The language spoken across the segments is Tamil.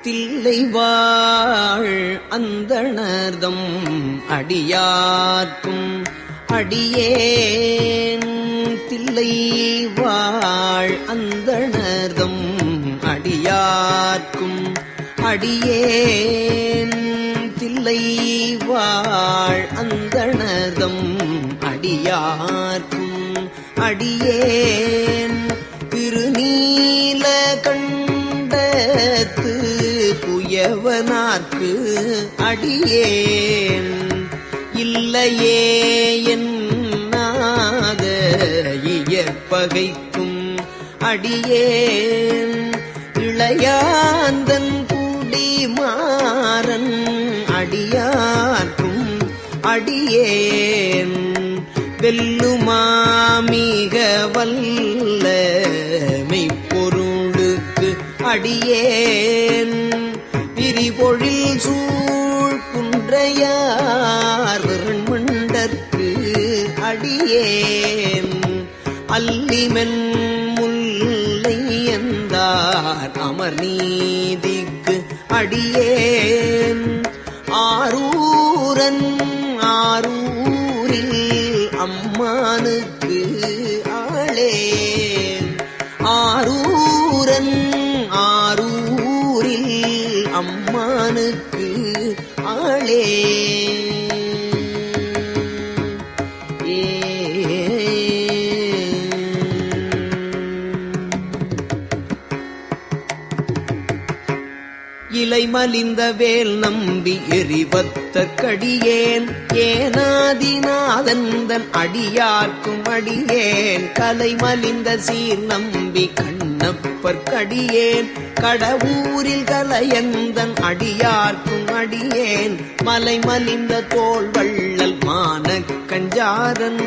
தில்லைவாழ் அந்தணர்தம் அடியார்க்கும் அடியேன் தில்லைவாழ் அந்தணர்தம் அடியார்க்கும் அடியேன் தில்லைவாழ் அந்தணர்தம் அடியார்க்கும் அடியேன் திருநீல கண்டத்து புயவனார்க்கு அடியேன் இல்லையே என்னாத இயற்பகைக்கும் அடியேன் இளையாந்தன் குடிமாறன் அடியார்க்கும் அடியேன் வெல்லுமாமிக வல்ல மெய்ப்பொருளுக்கு அடியேன் விரிபொழில் சூழ் குன்றையார் விரண்மண்டற்கு அடியேன் அல்லிமென் முல்லை எந்தார் அமர்நீதிக்கு அடியேன் ஆரூரன் ஆரூரில் அம்மானுக்கு ஆளேன் ஆரூரன் ஆரூரில் அம்மானுக்கு ஆளே இலை மலிந்த வேல் நம்பி எரிவத்த கடியேன் ஏனாதிநாதந்தன் அடியார்க்கும் அடியேன் கலை மலிந்த சீர் நம்பி கண்ணப்பர் கடியேன் கடவுரில் கலையந்தன் அடியார்க்கும் அடியேன் மலை மலிந்த தோள் வள்ளல் மானக் கஞ்சாரன்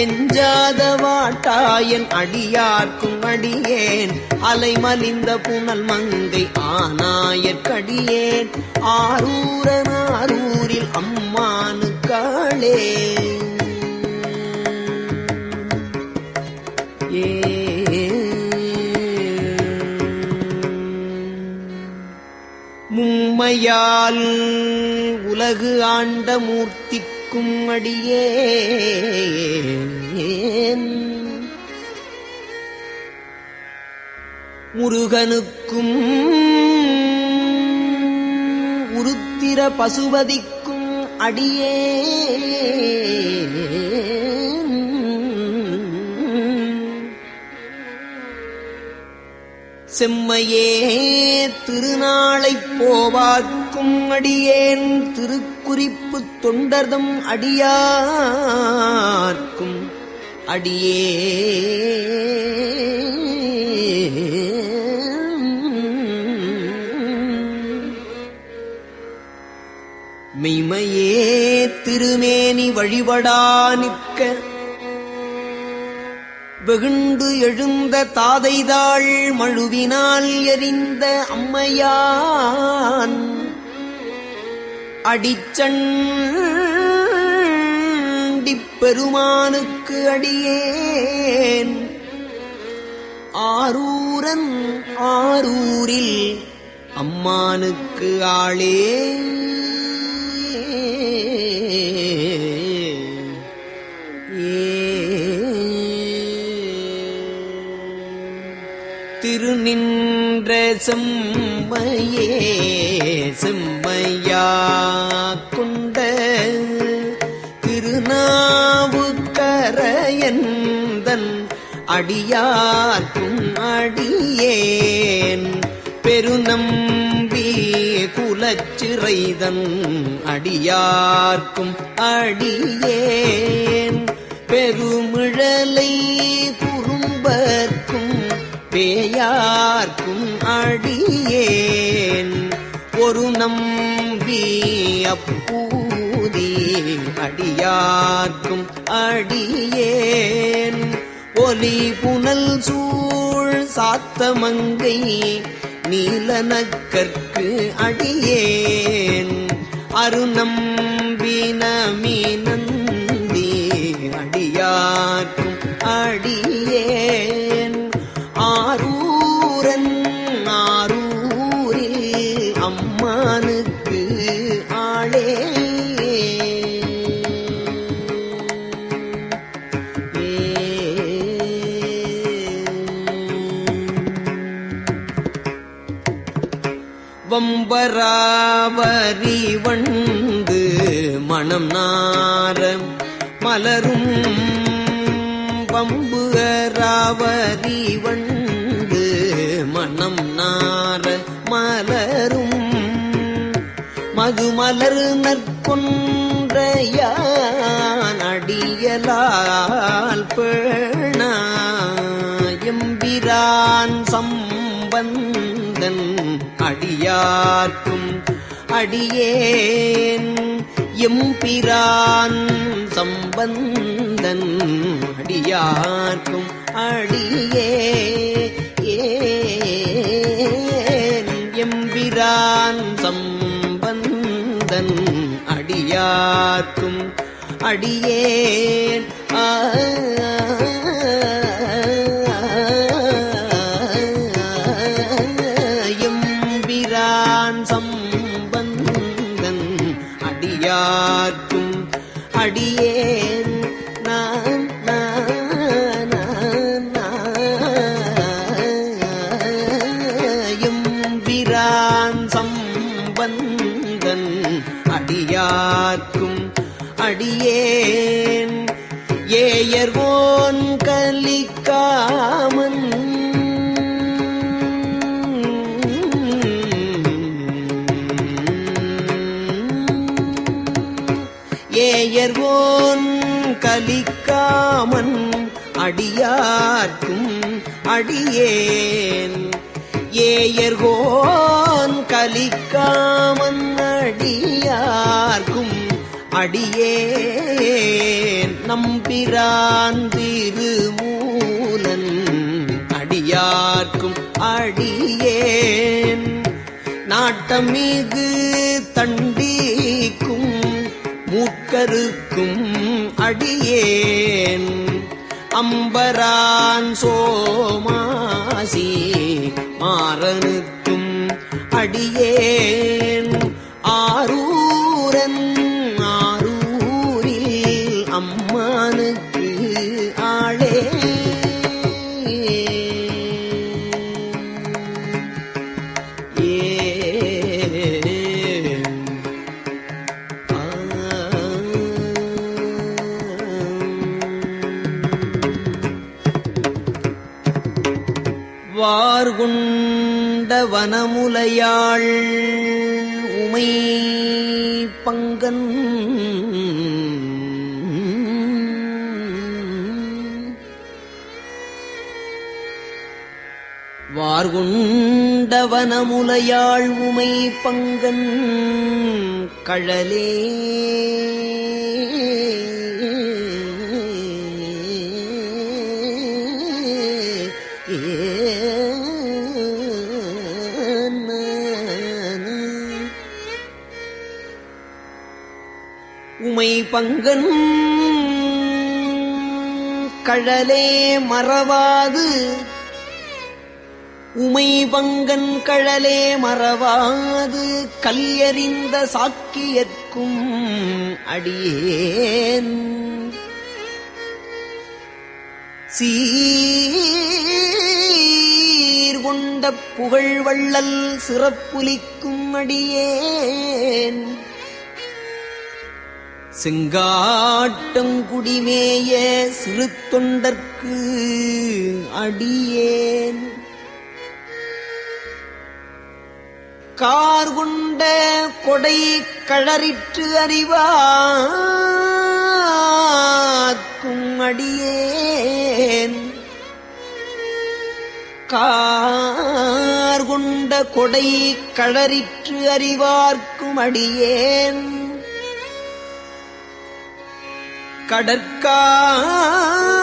எஞ்சாத வாட்டாயன் அடியார்க்கும் அடியேன் அலை மலிந்த புனல் மங்கை ஆனாயற்கடியேன் ஆரூரன் ஆரூரில் அம்மானுக்காளே மும்மையால் உலகு ஆண்ட மூர்த்திக்கும் அடியேன் முருகனுக்கும் உருத்திர பசுபதிக்கும் அடியேன் செம்மையே திருநாளைப் போவாக்கும் அடியேன் திருக்குறிப்பு தொண்டர்தம் அடியார்க்கும் அடியேன் மெய்மையே திருமேனி வழிபடா நிற்க வெகுண்டு எழுந்த தாதைதாள் மழுவினால் எறிந்த அம்மையான் அடிச்சண்டிப் பெருமானுக்கு அடியேன் ஆரூரன் ஆரூரில் அம்மானுக்கு ஆளே திருநின்ற செம்மையே செம்மையா கொண்ட திருநாவுக்கரையந்தன் அடியார்க்கும் அடியேன் பெருநம்பி குலச்சிறைதன் அடியார்க்கும் அடியேன் பெருமிழலை குறும்பர்க்கும் பேயார்க்கும் அடியேன் ஒரு நம்பி அப்பூதி அடியார்க்கும் அடியேன் ஒலி புனல் சூழ் சாத்தமங்கை நீலனக்கற்கு அடியேன் அருநம்பி நமீனந்தி அடியார்க்கும் அடியேன் ஆரூரன் ஆரூரில் அம்மானுக்கு ஆளே வம்பராவரி வண்டு மணம் நார மலரும் வம்புராவரி வண்டு மணம் நார மலரும் மதுமலர் நற்கொன்றையான் அடியலால் பேணா எம்பிரான் சம்பந்தன் அடியார்க்கும் அடியேன் எம்பிரான் சம்பந்தன் அடியார்க்கும் அடியேன் எம்பிரான் சம்பந்தன் அடியார்க்கும் அடியேன் சம்பந்தன் அடியார்க்கும் அடியேன் நான் எம்பிரான் சம்பந்தன் அடியார்க்கும் அடியேன் ஏயர்வோன் கலிக்காமன் ஏயர்வோன் கலிக்காமன் அடியார்க்கும் அடியேன் ஏயர்வோன் கலிக்காமன் அடியார்க்கும் அடியேன் நம்பிரான் திருமூலன் அடியார்க்கும் அடியேன் நாட்டமிகு தண்டிக்கும் மூக்கருக்கும் அடியேன் அம்பரான் சோமாசி மாறனுக்கும் அடியேன் ஆரூரன் ஆரூரில் அம்மானுக்கு ஆளே வார்கொண்ட வனமுலையாள் உமை பங்கன் வார்கொண்ட வனமுலையாள் உமை பங்கன் கழலே உமை பங்கன் கழலே மறவாது உமை பங்கன் கழலே மறவாது கல்யறிந்த சாக்கியற்கும் அடியேன் சீர்கொண்ட புகழ் வள்ளல் சிறப்புலிக்கும் அடியேன் செங்காட்டங்குடிமேய சிறு தொண்டர்க்கு அடியேன் கார்கொண்ட கொடை கழறிற்று அறிவார்க்கும் அடியேன் கார்கொண்ட கொடை கழறிற்று அறிவார்க்கும் அடியேன்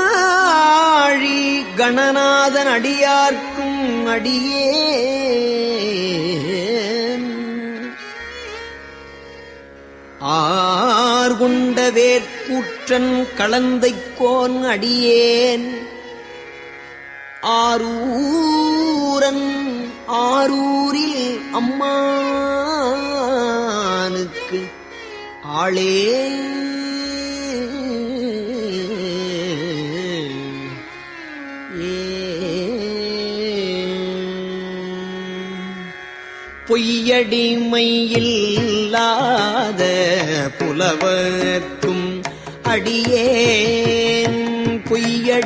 கடற்காழி கணநாதன் அடியார்க்கும் அடியேன் ஆர்கொண்ட வேற்கூற்றன் களந்தைக்கோன் அடியேன் ஆரூரன் ஆரூரில் அம்மா ஆளே பொய்யடிமையில்லாத புலவர்க்கும் அடியேன் பொய்யடிமையில்லாத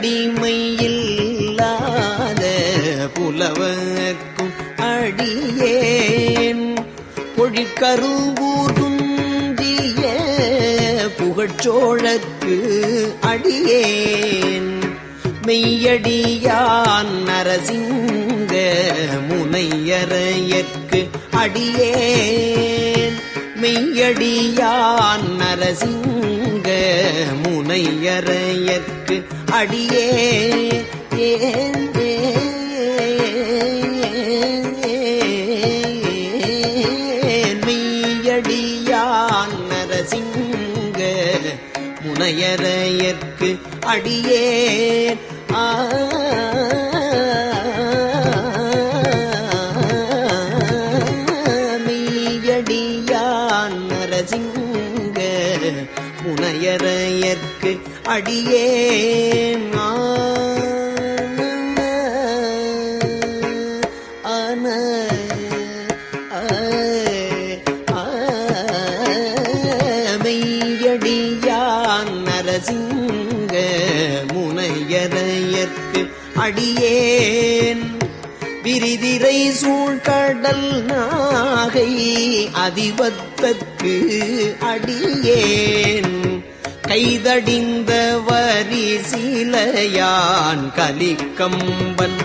புலவர்க்கும் அடியேன் பொழிற்கருவூர் துஞ்சிய புகழ்ச்சோழற்கு அடியேன் மெய்யடியான் நரசிங்க முனையரையற்கு அடியேன் மெய்யடியான் நரசிங்க முனையரையற்கு அடியேன் மெய்யடியான் நரசிங்க முனையரையற்கு அடியேன் மெய்யடியான் நரசிங்க முனையரையற்கு அடியேன் மெய்யடியான் நரசிங்க முனையரையற்கு அடியேன் விரிதிரை சூழ்கடல் நாகை அதிபத்தற்கு அடியேன் கைதடிந்த வரி சீலையான் கலிக்கம்பன்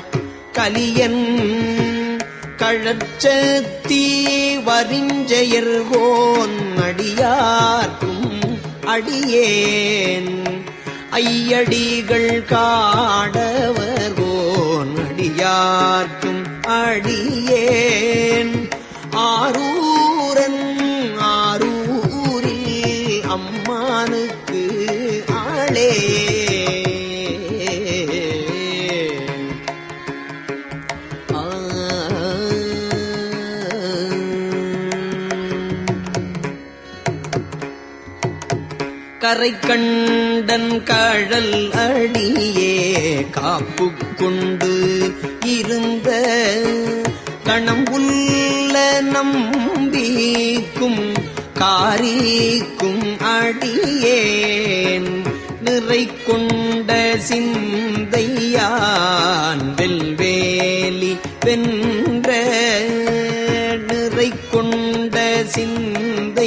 கலியன் கழற்சத்தி வரிஞ்செயர்கோன் அடியார்க்கும் அடியேன் ஐயடிகள் காடவர்கோன் அடியார்க்கும் அடியேன் ஆரூரன் ஆரூரில் அம்மானுக்கு ஆளே கரை கண்டன் கழல் அடியே காப்பு கொண்டு இருந்த கணம்புல்ல நம்பிக்கும் காரிக்கும் அடியேன் நிறை கொண்ட சிந்தையான் வெல்வேலி வென்ற நிறை கொண்ட சிந்தையான்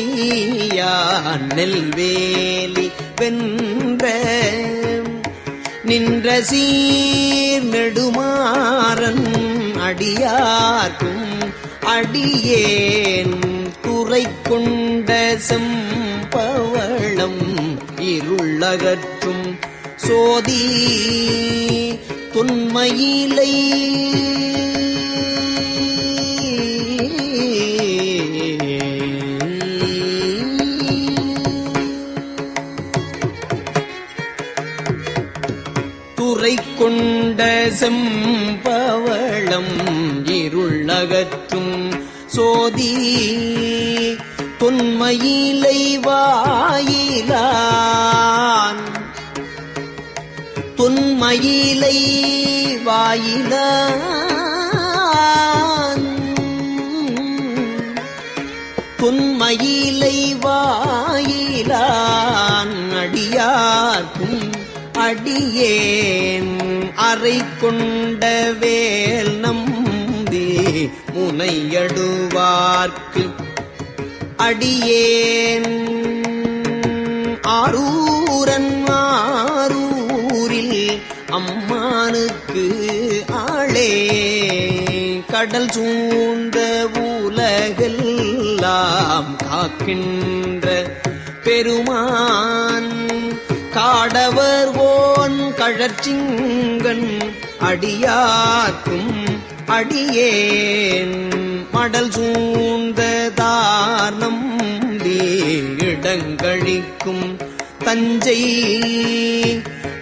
நெல்வேலி வென்ற நின்ற சீர் நெடுமாறன் அடியார்க்கும் அடியேன் துறை கொண்ட செம்பவளம் இருளகற்றும் சோதி தொன்மையிலை துறை கொண்ட செம்பவளம் இருளகற்றும் சோதி தொன்மையிலை வாயிலான் தொன்மையிலை வாயிலான் தொன்மையிலை வாயிலான் அடியார்க்கும் அடியேன் அறை கொண்ட வேல் நம்பி முனையடுவார்க்கு அடியேன் ஆரூரன் ஆரூரில் அம்மானுக்கு ஆளே கடல் சூழ்ந்த உலகெல்லாம் காக்கின்ற பெருமான் காடவர் ஓன் கழற்சிங்கன் அடியார்க்கும் அடியேன் மடல் சூழ்ந்ததார் நம்பி இடங்கழிக்கும் தஞ்சை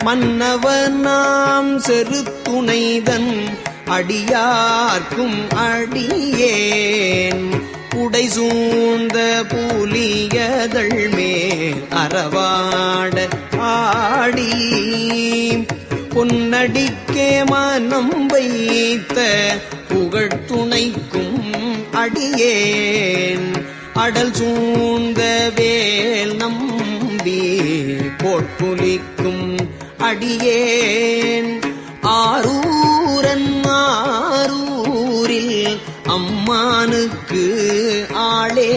மன்னவர் நாம் செருத்துணைதன் அடியார்க்கும் அடியேன் புடை சூழ்ந்த புலியதழ் மேல் அறவாட ஆடி பொன்னடிக்கே மனம் வைத்த புகழ்துணைக்கும் அடியேன் அடல் சூழ்ந்த வேல் நம்பி போட்புலிக்கும் அடியேன் ஆரூரன் ஆரூரில் அம்மானுக்கு ஆளே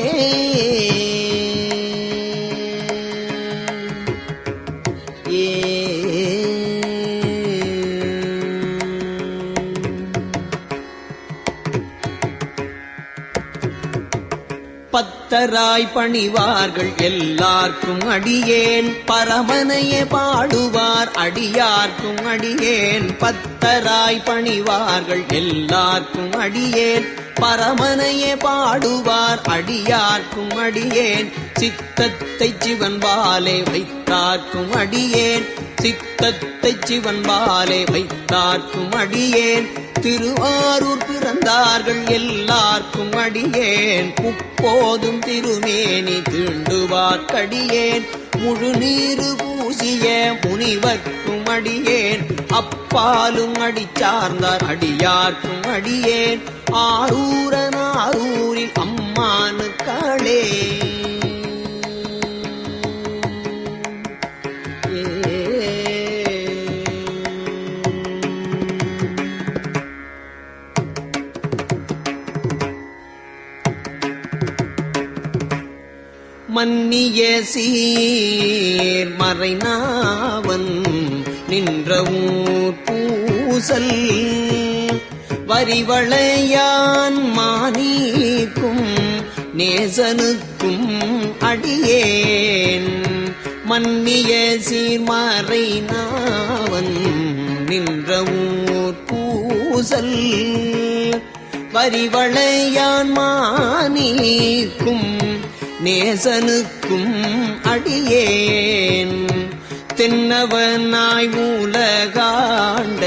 பத்தராய் பணிவார்கள் எல்லார்க்கும் அடியேன் பரமனையே பாடுவார் அடியார்க்கும் அடியேன் பத்தராய் பணிவார்கள் எல்லார்க்கும் அடியேன் பரமனையே பாடுவார் அடியார்க்கும் அடியேன் சித்தத்தை சிவன்பாலே வைத்தார்க்கும் அடியேன் சித்தத்தை சிவன்பாலே வைத்தார்க்கும் அடியேன் திருவாரூர் பிறந்தார்கள் எல்லார்க்கும் அடியேன் முப்போதும் திருமேனி தீண்டுவார்க்கடியேன் முழுநீரு பூசிய முனிவர்க்கும் அடியேன் அப்பாலும் அடிச்சார்ந்தார் அடியார்க்கும் அடியேன் ஆரூரன் ஆரூரில் அம்மானுக்காளே மன்னிய சீர் மறைநாவன் நின்ற ஊர் பூசல் வரிவளையான் மானீக்கும் நேசனுக்கும் அடியேன் மன்னிய சீர் மறைநாவன் நின்ற ஊர் பூசல் வரிவளையான் மானீக்கும் நேசனுக்கும் அடியேன் தென்னவனாய் மூலகாண்ட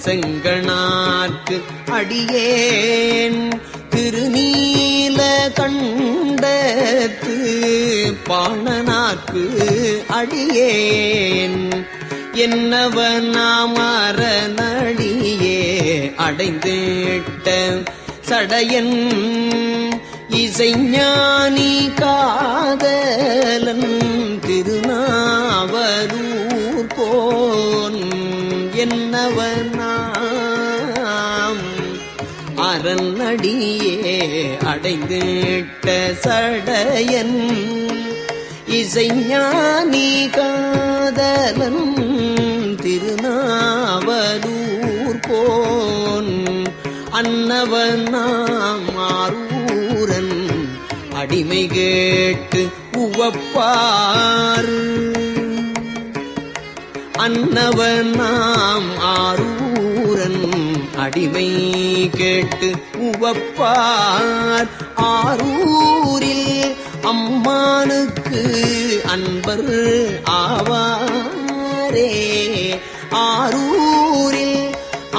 செங்கணார்க்கு அடியேன் திருநீல கண்டத்து பாணனார்க்கு அடியேன் என்னவனாமரனடியே அடைந்திட்ட சடையன் இசைஞானி காதலன் திருநாவலூர் போன் என்னவனாம் அரண்அடியே அடைந்திட்ட சடையன் இசைஞானி காதலன் திருநாவலூர் போன் அன்னவனாம் ஆரூரன் அடிமை கேட்டு உவப்பார் அன்னவனாம் ஆரூரன் அடிமை கேட்டு உவப்பார் ஆரூரில் அம்மானுக்கு அன்பர் ஆவாரே ஆரூரில்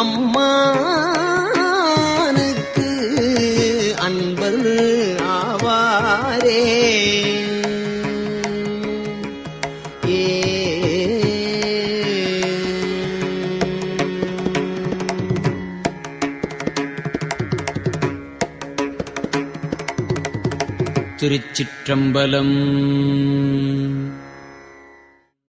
அம்மானுக்கு அன்பர் ஆவாரே திருச்சிற்றம்பலம்.